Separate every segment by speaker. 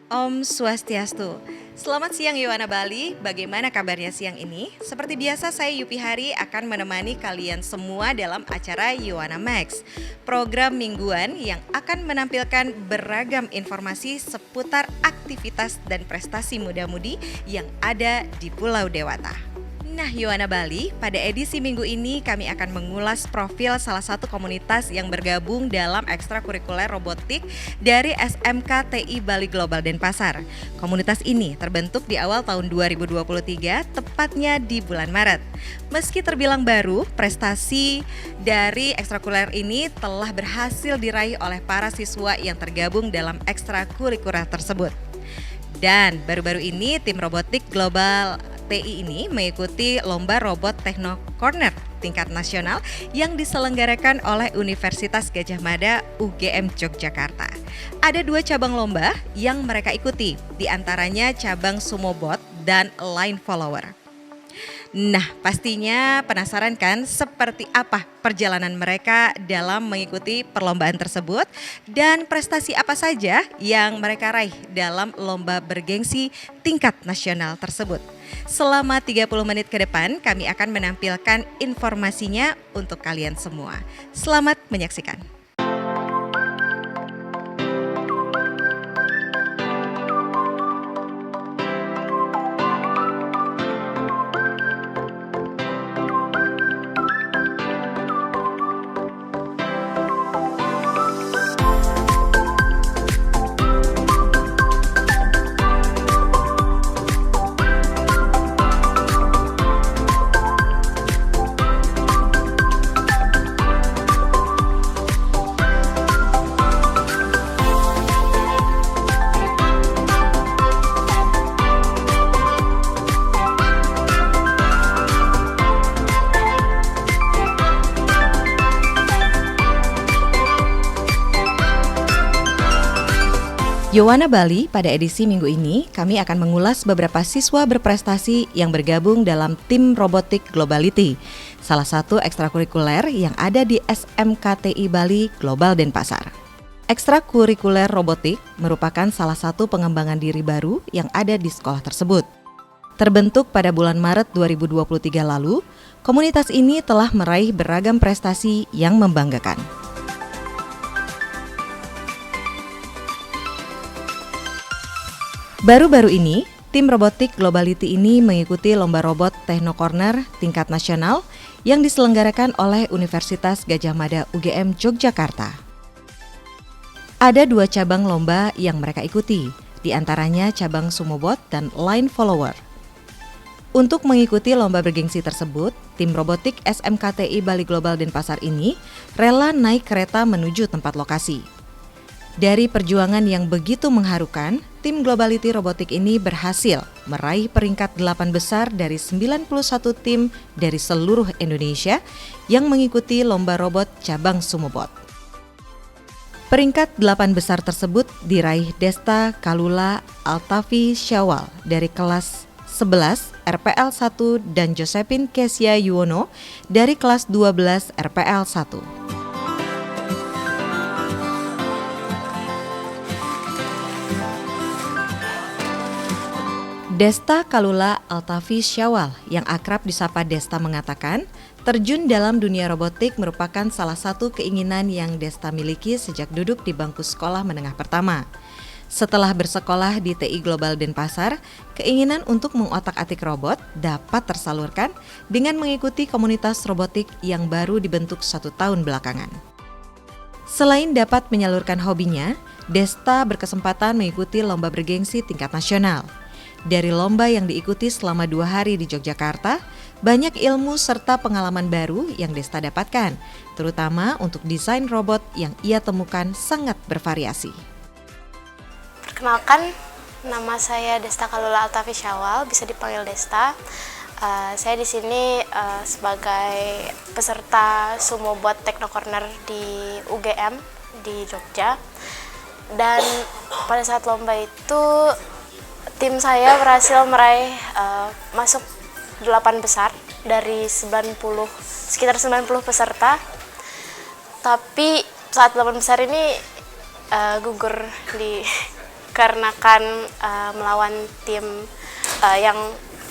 Speaker 1: Om Swastiastu. Selamat siang Yowana Bali, bagaimana kabarnya siang ini? Seperti biasa saya Yupi Hari akan menemani kalian semua dalam acara Yowana Max, program mingguan yang akan menampilkan beragam informasi seputar aktivitas dan prestasi muda-mudi yang ada di Pulau Dewata. Nah, Yowana Bali, pada edisi minggu ini kami akan mengulas profil salah satu komunitas yang bergabung dalam ekstrakurikuler robotik dari SMK TI Bali Global Denpasar. Komunitas ini terbentuk di awal tahun 2023, tepatnya di bulan Maret. Meski terbilang baru, prestasi dari ekstrakurikuler ini telah berhasil diraih oleh para siswa yang tergabung dalam ekstrakurikuler tersebut. Dan baru-baru ini tim robotik global TI ini mengikuti lomba robot Techno Corner tingkat nasional yang diselenggarakan oleh Universitas Gadjah Mada UGM Yogyakarta. Ada 2 cabang lomba yang mereka ikuti, diantaranya cabang Sumo Bot dan Line Follower. Nah, pastinya penasaran kan seperti apa perjalanan mereka dalam mengikuti perlombaan tersebut dan prestasi apa saja yang mereka raih dalam lomba bergengsi tingkat nasional tersebut. Selama 30 menit ke depan kami akan menampilkan informasinya untuk kalian semua. Selamat menyaksikan. Yowana Bali, pada edisi minggu ini kami akan mengulas beberapa siswa berprestasi yang bergabung dalam tim robotik Globality, salah satu ekstrakurikuler yang ada di SMKTI Bali Global Denpasar. Ekstrakurikuler robotik merupakan salah satu pengembangan diri baru yang ada di sekolah tersebut. Terbentuk pada bulan Maret 2023 lalu, komunitas ini telah meraih beragam prestasi yang membanggakan. Baru-baru ini, tim robotik Globality ini mengikuti lomba robot Techno Corner tingkat nasional yang diselenggarakan oleh Universitas Gadjah Mada UGM Yogyakarta. Ada 2 cabang lomba yang mereka ikuti, di antaranya cabang Sumo Bot dan Line Follower. Untuk mengikuti lomba bergengsi tersebut, tim robotik SMKTI Bali Global Denpasar ini rela naik kereta menuju tempat lokasi. Dari perjuangan yang begitu mengharukan, tim Globality Robotik ini berhasil meraih peringkat 8 besar dari 91 tim dari seluruh Indonesia yang mengikuti lomba robot cabang Sumobot. Peringkat 8 besar tersebut diraih Desta Kalula Altafi Syawal dari kelas 11 RPL 1 dan Josephine Kesia Yuwono dari kelas 12 RPL 1. Desta Kalula Altafi Syawal yang akrab disapa Desta mengatakan, terjun dalam dunia robotik merupakan salah satu keinginan yang Desta miliki sejak duduk di bangku sekolah menengah pertama. Setelah bersekolah di TI Global Denpasar, keinginan untuk mengotak-atik robot dapat tersalurkan dengan mengikuti komunitas robotik yang baru dibentuk 1 tahun belakangan. Selain dapat menyalurkan hobinya, Desta berkesempatan mengikuti lomba bergengsi tingkat nasional. Dari lomba yang diikuti selama 2 hari di Yogyakarta, banyak ilmu serta pengalaman baru yang Desta dapatkan, terutama untuk desain robot yang ia temukan sangat bervariasi.
Speaker 2: Perkenalkan, nama saya Desta Kalula Altafi Syawal, bisa dipanggil Desta. Saya di sini sebagai peserta Sumo Bot Techno Corner di UGM di Jogja. Dan pada saat lomba itu tim saya berhasil meraih masuk 8 besar dari sekitar 90 peserta. Tapi saat 8 besar ini gugur di dikarenakan melawan tim yang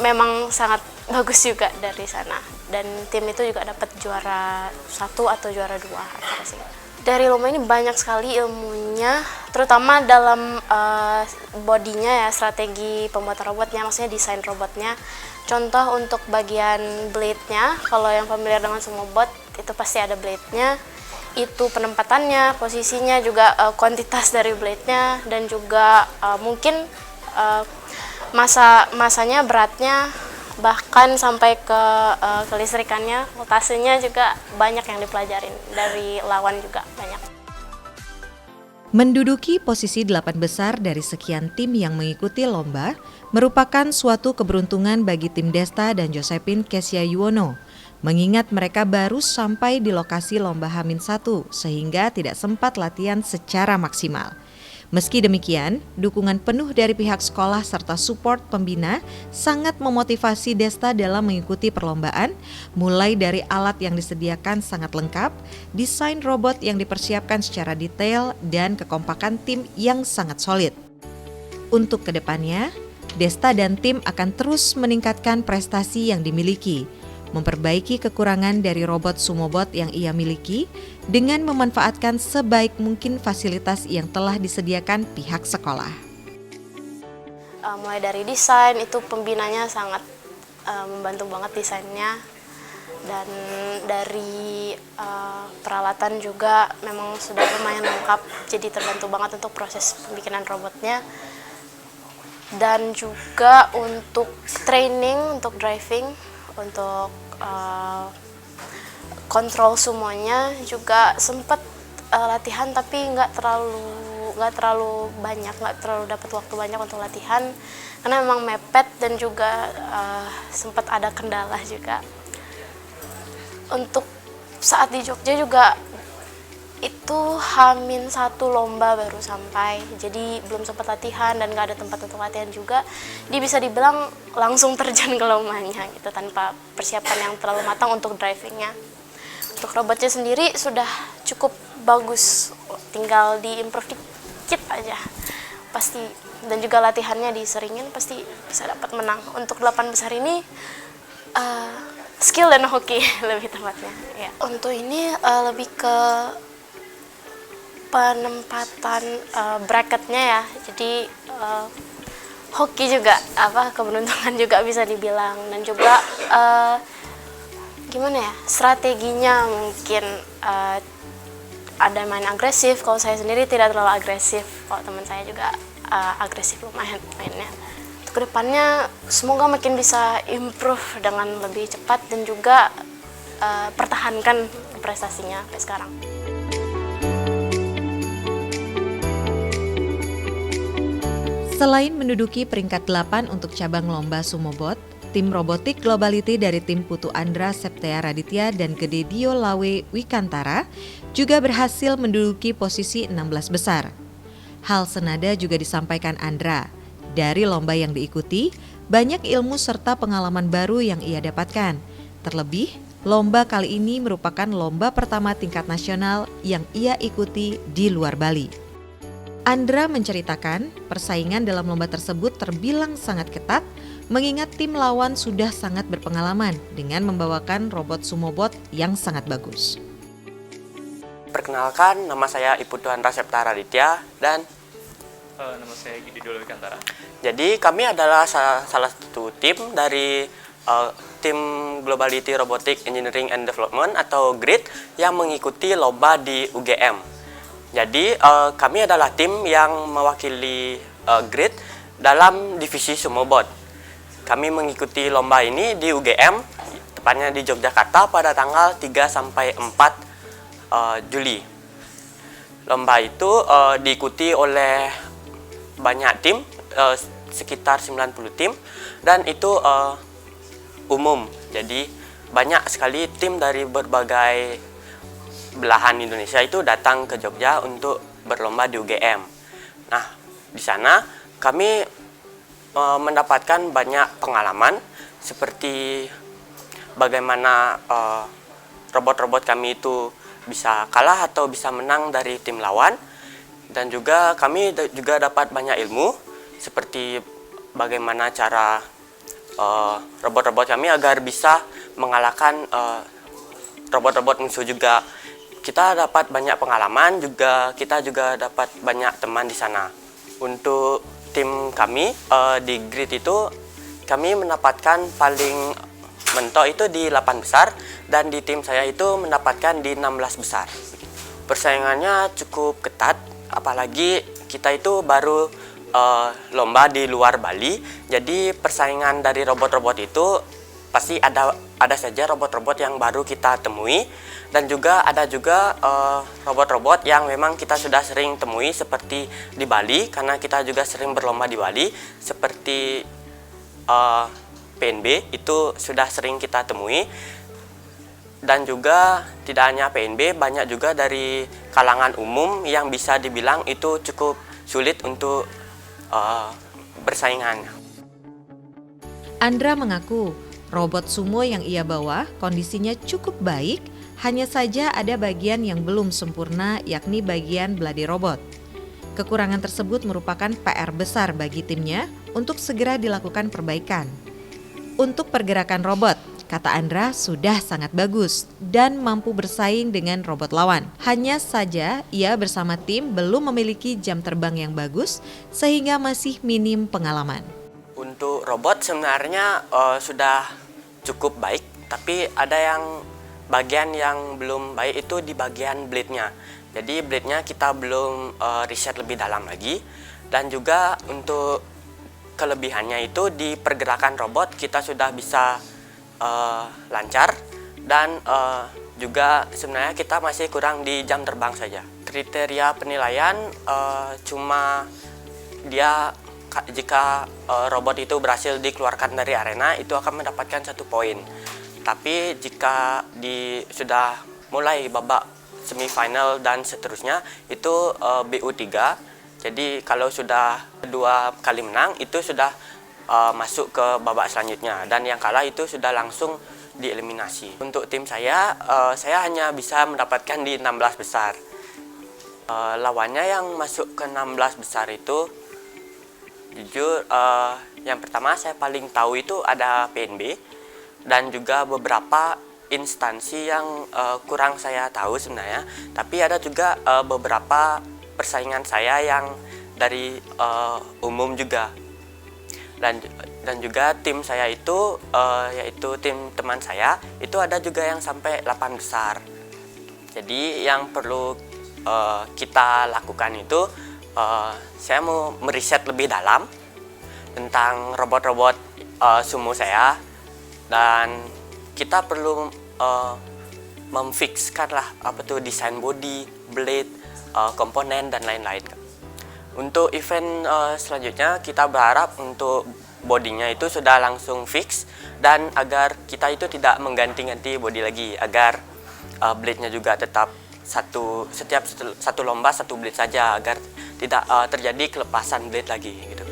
Speaker 2: memang sangat bagus juga dari sana, dan tim itu juga dapat juara 1 atau juara 2 antara sih. Dari lomba ini banyak sekali ilmunya, terutama dalam bodinya ya, strategi pembuatan robotnya, maksudnya desain robotnya. Contoh untuk bagian blade-nya, kalau yang familiar dengan sumo bot itu pasti ada blade-nya, itu penempatannya, posisinya, juga kuantitas dari blade-nya, dan juga mungkin masanya, beratnya, bahkan sampai ke kelistrikannya, voltasenya juga banyak yang dipelajarin dari lawan juga banyak.
Speaker 1: Menduduki posisi 8 besar dari sekian tim yang mengikuti lomba merupakan suatu keberuntungan bagi tim Desta dan Josephine Kesia Yuwono, mengingat mereka baru sampai di lokasi lomba H-1 sehingga tidak sempat latihan secara maksimal. Meski demikian, dukungan penuh dari pihak sekolah serta support pembina sangat memotivasi Desta dalam mengikuti perlombaan, mulai dari alat yang disediakan sangat lengkap, desain robot yang dipersiapkan secara detail, dan kekompakan tim yang sangat solid. Untuk kedepannya, Desta dan tim akan terus meningkatkan prestasi yang dimiliki, memperbaiki kekurangan dari robot Sumobot yang ia miliki dengan memanfaatkan sebaik mungkin fasilitas yang telah disediakan pihak sekolah.
Speaker 2: Mulai dari desain, itu pembinanya sangat membantu banget desainnya, dan dari peralatan juga memang sudah lumayan lengkap, jadi terbantu banget untuk proses pembikinan robotnya. Dan juga untuk training, untuk driving, untuk kontrol sumonya juga sempat latihan, tapi nggak terlalu banyak, nggak terlalu dapat waktu banyak untuk latihan karena memang mepet, dan juga sempat ada kendala juga. Untuk saat di Jogja juga itu H-1 lomba baru sampai, jadi belum sempat latihan dan nggak ada tempat untuk latihan juga. Dia bisa dibilang langsung terjun ke lombanya gitu, tanpa persiapan yang terlalu matang untuk drivingnya. Untuk robotnya sendiri sudah cukup bagus, tinggal di-improve dikit aja pasti, dan juga latihannya diseringin pasti bisa dapat menang. Untuk 8 besar ini skill dan hoki lebih tepatnya ya. Untuk ini lebih ke penempatan bracketnya ya, jadi hoki juga, keberuntungan juga bisa dibilang, dan juga gimana ya, strateginya mungkin ada main agresif. Kalau saya sendiri tidak terlalu agresif, kalau teman saya juga agresif lumayan mainnya. Untuk kedepannya semoga makin bisa improve dengan lebih cepat, dan juga pertahankan prestasinya sampai sekarang.
Speaker 1: Selain menduduki peringkat 8 untuk cabang lomba Sumobot, tim robotik Globality dari tim Putu Andra Septia Raditya dan Gede Dio Lawe Wikantara juga berhasil menduduki posisi 16 besar. Hal senada juga disampaikan Andra. Dari lomba yang diikuti, banyak ilmu serta pengalaman baru yang ia dapatkan. Terlebih, lomba kali ini merupakan lomba pertama tingkat nasional yang ia ikuti di luar Bali. Andra menceritakan persaingan dalam lomba tersebut terbilang sangat ketat, mengingat tim lawan sudah sangat berpengalaman dengan membawakan robot Sumobot yang sangat bagus.
Speaker 3: Perkenalkan, nama saya Putu Andra Septia Raditya, dan
Speaker 4: nama saya Gede Dio Lawe Wikantara.
Speaker 3: jadi kami adalah salah satu tim dari tim Globality Robotic Engineering and Development atau GRID yang mengikuti lomba di UGM. Jadi kami adalah tim yang mewakili GRID dalam divisi Sumobot. Kami mengikuti lomba ini di UGM, tepatnya di Yogyakarta pada tanggal 3 sampai 4 Juli. Lomba itu diikuti oleh banyak tim, sekitar 90 tim, dan itu umum. Jadi banyak sekali tim dari berbagai belahan Indonesia itu datang ke Jogja untuk berlomba di UGM. Nah, di sana kami mendapatkan banyak pengalaman seperti bagaimana robot-robot kami itu bisa kalah atau bisa menang dari tim lawan, Dan juga kami juga dapat banyak ilmu seperti bagaimana cara robot-robot kami agar bisa mengalahkan robot-robot musuh juga. Kita dapat banyak pengalaman juga, kita juga dapat banyak teman di sana. Untuk tim kami di grid itu kami mendapatkan paling mentok itu di 8 besar dan di tim saya itu mendapatkan di 16 besar. Persaingannya cukup ketat, apalagi kita itu baru lomba di luar Bali. Jadi persaingan dari robot-robot itu pasti ada saja robot-robot yang baru kita temui, dan juga ada juga robot-robot yang memang kita sudah sering temui seperti di Bali, karena kita juga sering berlomba di Bali, seperti PNB itu sudah sering kita temui. Dan juga tidak hanya PNB, banyak juga dari kalangan umum yang bisa dibilang itu cukup sulit untuk bersaingan.
Speaker 1: Andra mengaku robot sumo yang ia bawa kondisinya cukup baik, hanya saja ada bagian yang belum sempurna, yakni bagian beladi robot. Kekurangan tersebut merupakan PR besar bagi timnya untuk segera dilakukan perbaikan. Untuk pergerakan robot, kata Andra, sudah sangat bagus dan mampu bersaing dengan robot lawan. Hanya saja ia bersama tim belum memiliki jam terbang yang bagus sehingga masih minim pengalaman.
Speaker 3: Untuk robot sebenarnya sudah cukup baik, tapi ada yang bagian yang belum baik itu di bagian blade-nya. Jadi blade-nya kita belum riset lebih dalam lagi, dan juga untuk kelebihannya itu di pergerakan robot kita sudah bisa lancar, dan juga sebenarnya kita masih kurang di jam terbang saja. Kriteria penilaian cuma dia jika robot itu berhasil dikeluarkan dari arena itu akan mendapatkan 1 poin. Tapi jika sudah mulai babak semifinal dan seterusnya itu BU3. Jadi kalau sudah 2 kali menang itu sudah masuk ke babak selanjutnya, dan yang kalah itu sudah langsung dieliminasi. Untuk tim saya hanya bisa mendapatkan di 16 besar. Lawannya yang masuk ke 16 besar itu jujur yang pertama saya paling tahu itu ada PNB, dan juga beberapa instansi yang kurang saya tahu sebenarnya, tapi ada juga beberapa persaingan saya yang dari umum juga. Dan juga tim saya itu yaitu tim teman saya itu ada juga yang sampai 8 besar. Jadi yang perlu kita lakukan itu saya mau meriset lebih dalam tentang robot-robot sumo saya, dan kita perlu memfixkan lah desain body, blade, komponen dan lain-lain. Untuk event selanjutnya kita berharap untuk bodinya itu sudah langsung fix, dan agar kita itu tidak mengganti-ganti body lagi, agar blade-nya juga tetap setiap satu lomba 1 blade saja, agar tidak terjadi kelepasan blade lagi gitu.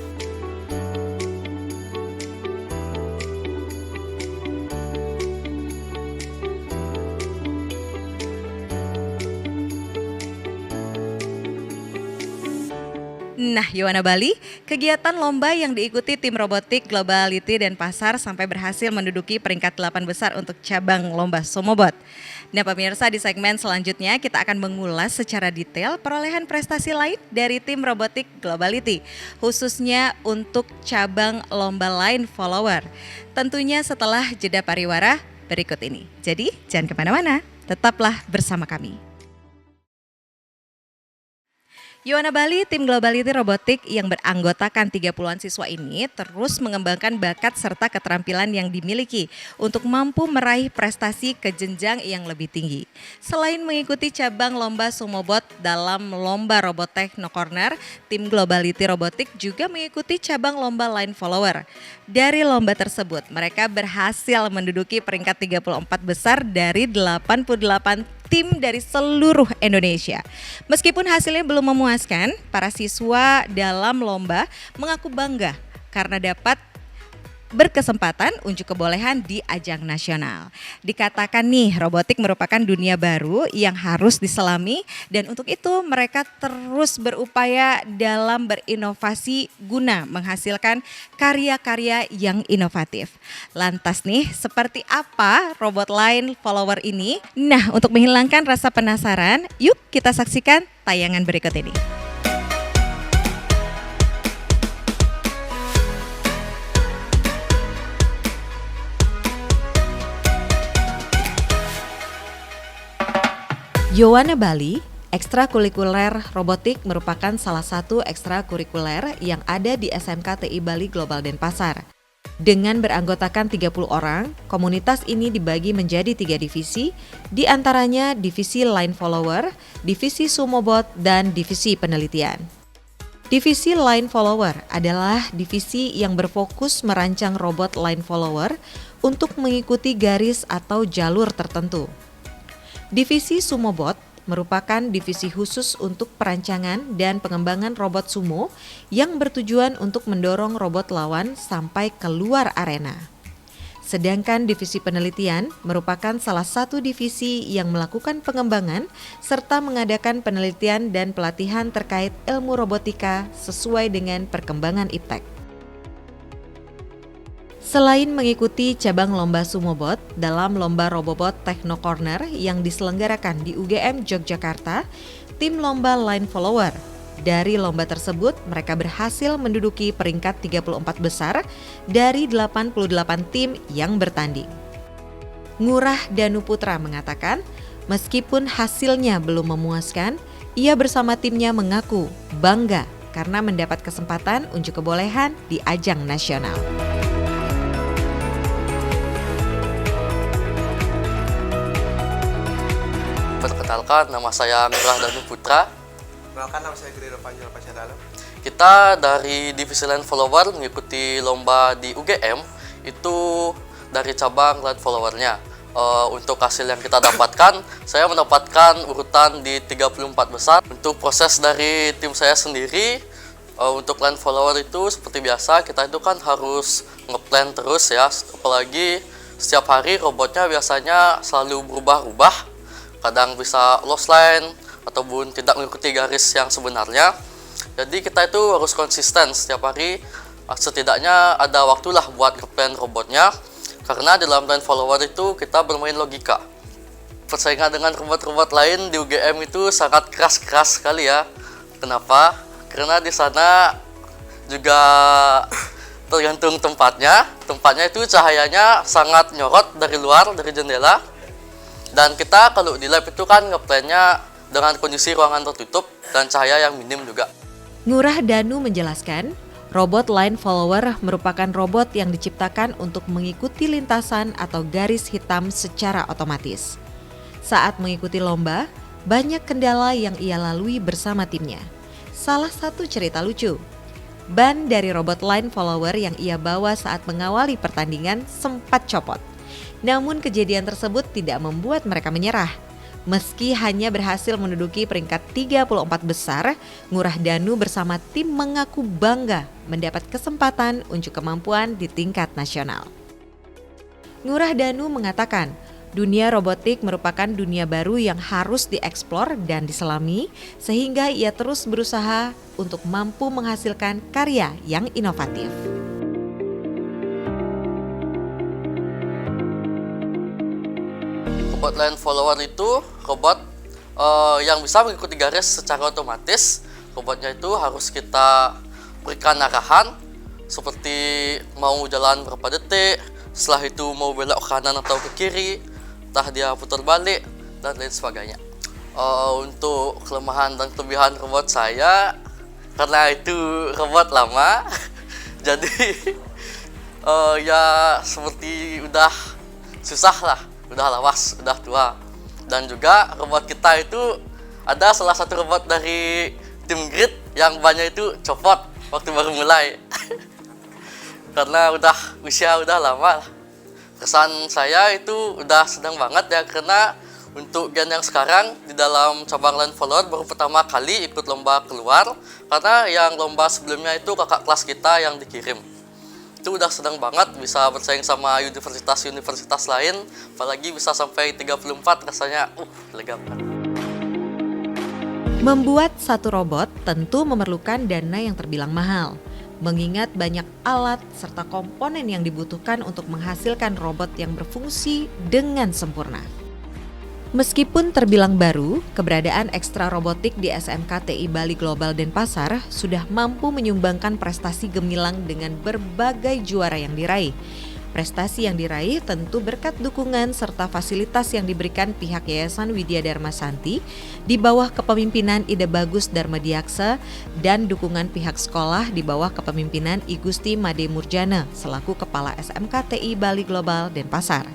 Speaker 1: Nah, Yowana Bali, kegiatan lomba yang diikuti tim robotik Globality dan Pasar sampai berhasil menduduki peringkat 8 besar untuk cabang lomba Sumobot. Nah pemirsa, di segmen selanjutnya kita akan mengulas secara detail perolehan prestasi lain dari tim robotik Globality, khususnya untuk cabang lomba line follower. Tentunya setelah jeda pariwara berikut ini. Jadi jangan kemana-mana, tetaplah bersama kami. Yowana Bali, tim Globality Robotik yang beranggotakan 30-an siswa ini terus mengembangkan bakat serta keterampilan yang dimiliki untuk mampu meraih prestasi ke jenjang yang lebih tinggi. Selain mengikuti cabang lomba Sumobot dalam lomba Robot Techno Corner, tim Globality Robotik juga mengikuti cabang lomba Line Follower. Dari lomba tersebut, mereka berhasil menduduki peringkat 34 besar dari 88 tim dari seluruh Indonesia. Meskipun hasilnya belum memuaskan, para siswa dalam lomba mengaku bangga karena dapat berkesempatan unjuk kebolehan di ajang nasional. Dikatakan nih, robotik merupakan dunia baru yang harus diselami dan untuk itu mereka terus berupaya dalam berinovasi guna menghasilkan karya-karya yang inovatif. Lantas nih, seperti apa robot line follower ini? Nah, untuk menghilangkan rasa penasaran, yuk kita saksikan tayangan berikut ini. Yowana Bali, ekstrakurikuler robotik merupakan salah satu ekstrakurikuler yang ada di SMK TI Bali Global Denpasar. Dengan beranggotakan 30 orang, komunitas ini dibagi menjadi 3 divisi, di antaranya divisi line follower, divisi sumobot, dan divisi penelitian. Divisi line follower adalah divisi yang berfokus merancang robot line follower untuk mengikuti garis atau jalur tertentu. Divisi Sumobot merupakan divisi khusus untuk perancangan dan pengembangan robot sumo yang bertujuan untuk mendorong robot lawan sampai keluar arena. Sedangkan divisi penelitian merupakan salah satu divisi yang melakukan pengembangan serta mengadakan penelitian dan pelatihan terkait ilmu robotika sesuai dengan perkembangan iptek. Selain mengikuti cabang lomba Sumobot dalam lomba Robobot Techno Corner yang diselenggarakan di UGM Yogyakarta, tim lomba line follower. Dari lomba tersebut, mereka berhasil menduduki peringkat 34 besar dari 88 tim yang bertanding. Ngurah Danu Putra mengatakan, meskipun hasilnya belum memuaskan, ia bersama timnya mengaku bangga karena mendapat kesempatan unjuk kebolehan di ajang nasional.
Speaker 5: Perkenalkan, nama saya Ngurah Danu Putra.
Speaker 6: Perkenalkan, nama saya Geri Panjul Pasya Dalam.
Speaker 5: Kita dari divisi line follower mengikuti lomba di UGM itu dari cabang line followernya. Untuk hasil yang kita dapatkan, saya mendapatkan urutan di 34 besar. Untuk proses dari tim saya sendiri, untuk line follower itu seperti biasa, kita itu kan harus ngeplan terus ya. Apalagi setiap hari robotnya biasanya selalu berubah-ubah. Kadang bisa lost line ataupun tidak mengikuti garis yang sebenarnya. Jadi kita itu harus konsisten setiap hari, setidaknya ada waktulah buat ngeplan robotnya. Karena di dalam line follower itu kita bermain logika. Persaingan dengan robot-robot lain di UGM itu sangat keras-keras sekali ya. Kenapa? Karena di sana juga tergantung tempatnya. Tempatnya itu cahayanya sangat nyorot dari luar, dari jendela. Dan kita kalau di lab itu kan ngeplannya dengan kondisi ruangan tertutup dan cahaya yang minim juga.
Speaker 1: Ngurah Danu menjelaskan, robot line follower merupakan robot yang diciptakan untuk mengikuti lintasan atau garis hitam secara otomatis. Saat mengikuti lomba, banyak kendala yang ia lalui bersama timnya. Salah satu cerita lucu, ban dari robot line follower yang ia bawa saat mengawali pertandingan sempat copot. Namun kejadian tersebut tidak membuat mereka menyerah. Meski hanya berhasil menduduki peringkat 34 besar, Ngurah Danu bersama tim mengaku bangga mendapat kesempatan unjuk kemampuan di tingkat nasional. Ngurah Danu mengatakan, dunia robotik merupakan dunia baru yang harus dieksplor dan diselami, sehingga ia terus berusaha untuk mampu menghasilkan karya yang inovatif.
Speaker 5: Robot line follower itu robot yang bisa mengikuti garis secara otomatis. Robotnya itu harus kita berikan arahan seperti mau jalan berapa detik, setelah itu mau belok ke kanan atau ke kiri, entah dia putar balik dan lain sebagainya. Untuk kelemahan dan kelebihan robot saya, karena itu robot lama, jadi ya seperti udah susah lah. Udah lawas, udah tua. Dan juga robot kita itu ada salah satu robot dari tim Grid yang banyak itu copot waktu baru mulai. Karena usia udah lama. Kesan saya itu udah senang banget ya, karena untuk gen yang sekarang di dalam cabang line follower baru pertama kali ikut lomba keluar, karena yang lomba sebelumnya itu kakak kelas kita yang dikirim. Itu udah senang banget bisa bersaing sama universitas-universitas lain, apalagi bisa sampai 34 rasanya lega banget.
Speaker 1: Membuat satu robot tentu memerlukan dana yang terbilang mahal, mengingat banyak alat serta komponen yang dibutuhkan untuk menghasilkan robot yang berfungsi dengan sempurna. Meskipun terbilang baru, keberadaan ekstra robotik di SMK TI Bali Global Denpasar sudah mampu menyumbangkan prestasi gemilang dengan berbagai juara yang diraih. Prestasi yang diraih tentu berkat dukungan serta fasilitas yang diberikan pihak Yayasan Widya Dharma Santi di bawah kepemimpinan Ida Bagus Darmadiaksa dan dukungan pihak sekolah di bawah kepemimpinan I Gusti Made Murjana selaku Kepala SMK TI Bali Global Denpasar.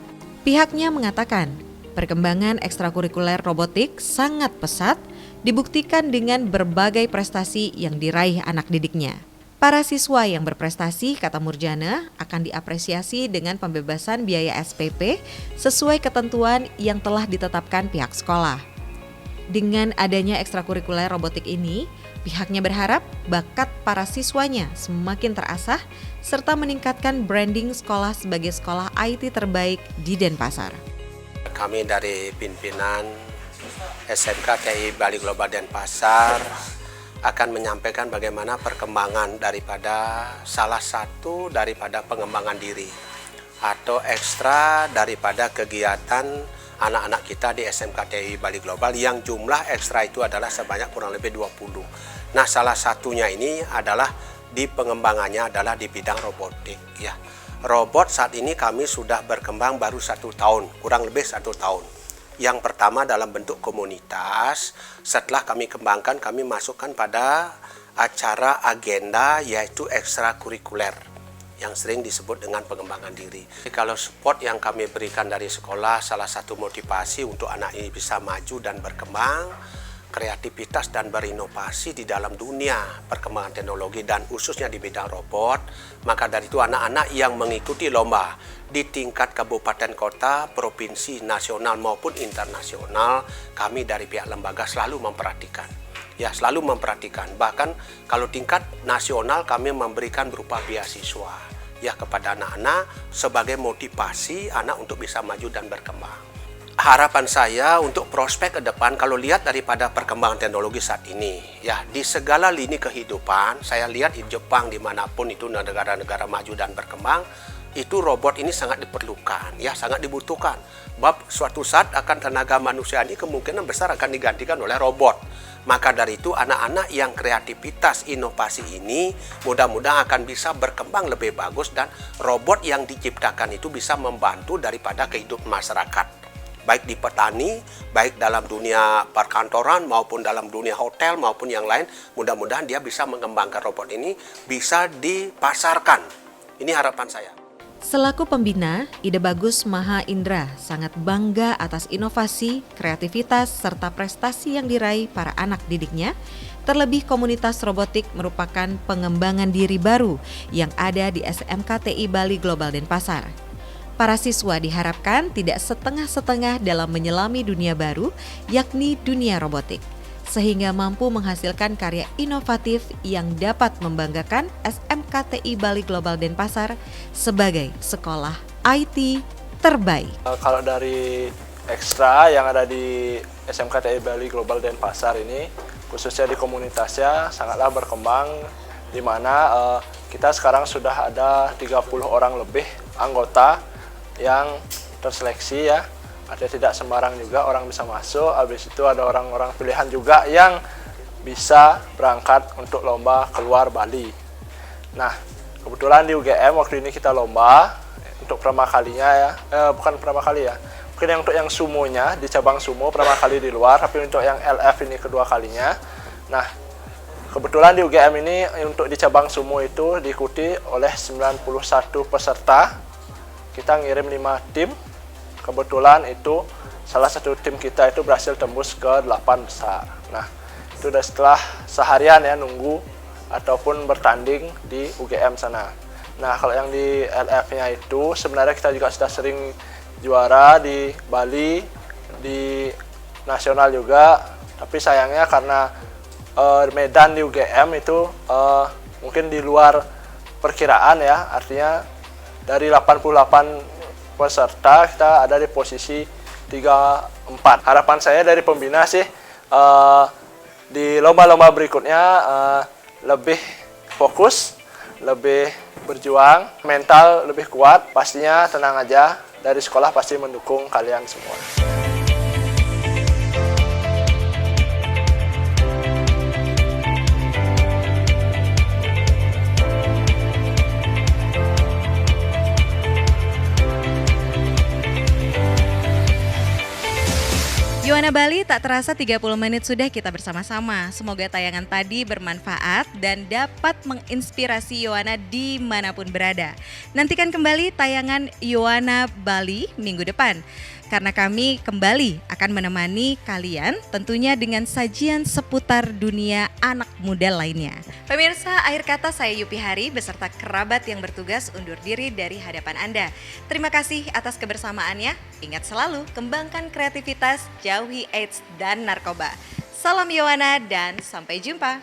Speaker 1: Pihaknya mengatakan, perkembangan ekstrakurikuler robotik sangat pesat dibuktikan dengan berbagai prestasi yang diraih anak didiknya. Para siswa yang berprestasi, kata Murjana, akan diapresiasi dengan pembebasan biaya SPP sesuai ketentuan yang telah ditetapkan pihak sekolah. Dengan adanya ekstrakurikuler robotik ini, pihaknya berharap bakat para siswanya semakin terasah serta meningkatkan branding sekolah sebagai sekolah IT terbaik di Denpasar.
Speaker 6: Kami dari pimpinan SMK TI Bali Global Denpasar akan menyampaikan bagaimana perkembangan daripada salah satu daripada pengembangan diri atau ekstra daripada kegiatan anak-anak kita di SMK TI Bali Global yang jumlah ekstra itu adalah sebanyak kurang lebih 20. Nah, salah satunya ini adalah di pengembangannya adalah di bidang robotik ya. Robot saat ini kami sudah berkembang baru 1 tahun, kurang lebih 1 tahun. Yang pertama dalam bentuk komunitas, setelah kami kembangkan kami masukkan pada acara agenda yaitu ekstrakurikuler yang sering disebut dengan pengembangan diri. Jadi kalau support yang kami berikan dari sekolah, salah satu motivasi untuk anak ini bisa maju dan berkembang, kreativitas dan berinovasi di dalam dunia perkembangan teknologi dan khususnya di bidang robot. Maka dari itu anak-anak yang mengikuti lomba di tingkat kabupaten kota, provinsi, nasional maupun internasional, kami dari pihak lembaga selalu memperhatikan. Ya, selalu memperhatikan. Bahkan kalau tingkat nasional kami memberikan berupa beasiswa ya kepada anak-anak sebagai motivasi anak untuk bisa maju dan berkembang. Harapan saya untuk prospek ke depan kalau lihat daripada perkembangan teknologi saat ini ya di segala lini kehidupan, saya lihat di Jepang dimanapun itu negara-negara maju dan berkembang, itu robot ini sangat diperlukan ya, sangat dibutuhkan. Sebab suatu saat akan tenaga manusia ini kemungkinan besar akan digantikan oleh robot. Maka dari itu anak-anak yang kreativitas inovasi ini mudah-mudahan akan bisa berkembang lebih bagus dan robot yang diciptakan itu bisa membantu daripada kehidupan masyarakat. Baik di petani, baik dalam dunia perkantoran maupun dalam dunia hotel maupun yang lain, mudah-mudahan dia bisa mengembangkan robot ini bisa dipasarkan. Ini harapan saya.
Speaker 1: Selaku pembina, Ida Bagus Maha Indra sangat bangga atas inovasi, kreativitas, serta prestasi yang diraih para anak didiknya. Terlebih komunitas robotik merupakan pengembangan diri baru yang ada di SMK TI Bali Global Denpasar. Para siswa diharapkan tidak setengah-setengah dalam menyelami dunia baru, yakni dunia robotik, sehingga mampu menghasilkan karya inovatif yang dapat membanggakan SMK TI Bali Global Denpasar sebagai sekolah IT terbaik.
Speaker 7: Kalau dari ekstra yang ada di SMK TI Bali Global Denpasar ini, khususnya di komunitasnya sangatlah berkembang, di mana kita sekarang sudah ada 30 orang lebih anggota yang terseleksi ya. Ada tidak sembarang juga orang bisa masuk. Habis itu ada orang-orang pilihan juga yang bisa berangkat untuk lomba keluar Bali. Nah, kebetulan di UGM waktu ini kita lomba untuk pertama kalinya ya. Bukan pertama kali ya. Mungkin untuk yang sumonya di cabang sumo pertama kali di luar, tapi untuk yang LF ini kedua kalinya. Nah, kebetulan di UGM ini untuk di cabang sumo itu diikuti oleh 91 peserta. Kita ngirim 5 tim, kebetulan itu salah satu tim kita itu berhasil tembus ke 8 besar. Nah, itu udah setelah seharian ya nunggu ataupun bertanding di UGM sana. Nah, kalau yang di LF-nya itu sebenarnya kita juga sudah sering juara di Bali, di nasional juga, tapi sayangnya karena medan di UGM itu mungkin di luar perkiraan ya, artinya dari 88 peserta kita ada di posisi 34. Harapan saya dari pembina sih di lomba-lomba berikutnya lebih fokus, lebih berjuang, mental lebih kuat, pastinya tenang aja, dari sekolah pasti mendukung kalian semua.
Speaker 1: Yuana Bali, tak terasa 30 menit sudah kita bersama-sama. Semoga tayangan tadi bermanfaat dan dapat menginspirasi Yuana dimanapun berada. Nantikan kembali tayangan Yuana Bali minggu depan. Karena kami kembali akan menemani kalian tentunya dengan sajian seputar dunia anak muda lainnya. Pemirsa, akhir kata saya Yupi Hari beserta kerabat yang bertugas undur diri dari hadapan Anda. Terima kasih atas kebersamaannya. Ingat selalu, kembangkan kreativitas, jauhi AIDS dan narkoba. Salam Yuana dan sampai jumpa.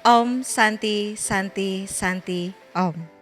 Speaker 1: Om Santi Santi Santi Om.